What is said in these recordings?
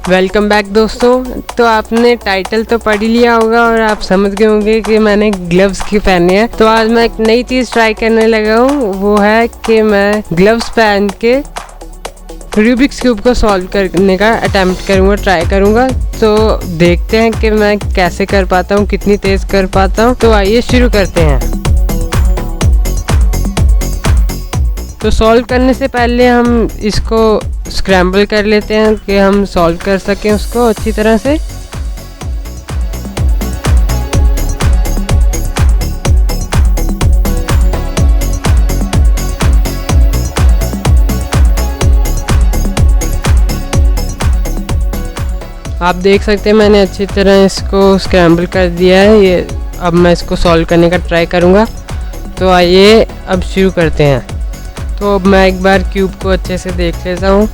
Welcome back दोस्तों। तो आपने टाइटल तो पढ़ ही लिया होगा और आप समझ गए होंगे कि मैंने ग्लव्स क्यों पहने हैं। तो आज मैं एक नई चीज़ ट्राई करने लगा हूँ, वो है कि मैं ग्लव्स पहन के रूबिक्स क्यूब को सॉल्व करने का अटेम्प्ट करूँगा, ट्राई करूँगा। तो देखते हैं कि मैं कैसे कर पाता हूँ, कितनी तेज़ कर पाता हूँ। तो आइए शुरू करते हैं। तो सॉल्व करने से पहले हम इसको स्क्रैम्बल कर लेते हैं कि हम सॉल्व कर सकें उसको अच्छी तरह से। आप देख सकते हैं मैंने अच्छी तरह इसको स्क्रैम्बल कर दिया है। ये अब मैं इसको सॉल्व करने का ट्राई करूँगा। तो आइए अब शुरू करते हैं। तो अब मैं एक बार क्यूब को अच्छे से देख लेता हूँ।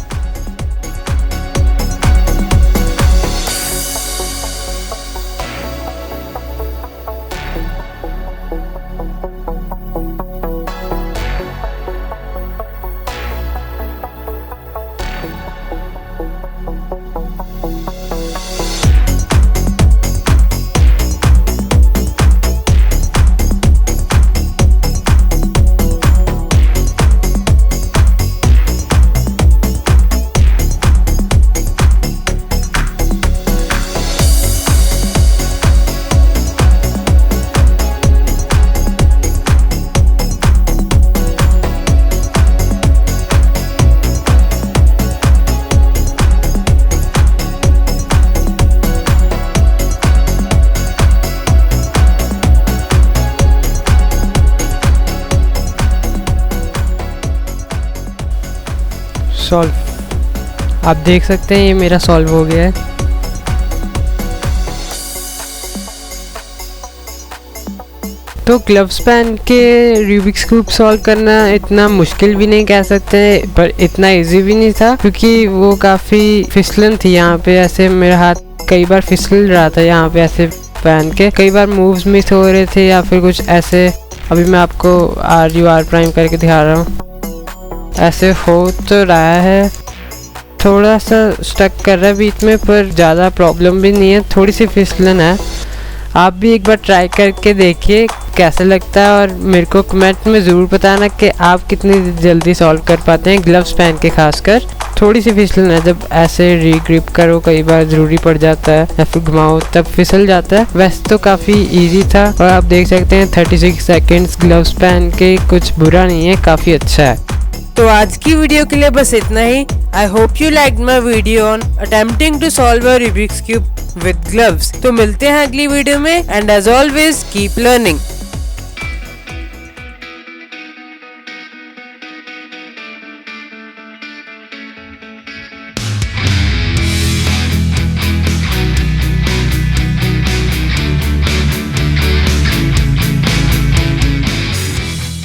सॉल्व, आप देख सकते हैं ये मेरा सॉल्व हो गया है। तो ग्लव्स पहन के रूबिक्स क्यूब सॉल्व करना इतना मुश्किल भी नहीं कह सकते, पर इतना इजी भी नहीं था, क्योंकि वो काफ़ी फिसलन थी। यहाँ पे ऐसे मेरा हाथ कई बार फिसल रहा था, यहाँ पे ऐसे पहन के कई बार मूव्स मिस हो रहे थे या फिर कुछ ऐसे। अभी मैं आपको RUR प्राइम करके दिखा रहा हूँ। ऐसे हो तो रहा है, थोड़ा सा स्टक कर रहा है बीच में, पर ज़्यादा प्रॉब्लम भी नहीं है, थोड़ी सी फिसलन है। आप भी एक बार ट्राई करके देखिए कैसा लगता है और मेरे को कमेंट में ज़रूर बताना कि आप कितनी जल्दी सॉल्व कर पाते हैं ग्लव्स पहन के। खासकर थोड़ी सी फिसलन है, जब ऐसे रीग्रिप करो कई बार ज़रूरी पड़ जाता है या फिर घुमाओ तब फिसल जाता है। वैसे तो काफ़ी इजी था और आप देख सकते हैं 36 सेकेंड्स ग्लव्स पहन के कुछ बुरा नहीं है, काफ़ी अच्छा है। तो आज की वीडियो के लिए बस इतना ही। I hope you like my video on attempting to solve a Rubik's cube with gloves. तो मिलते हैं अगली वीडियो में, and as always keep learning.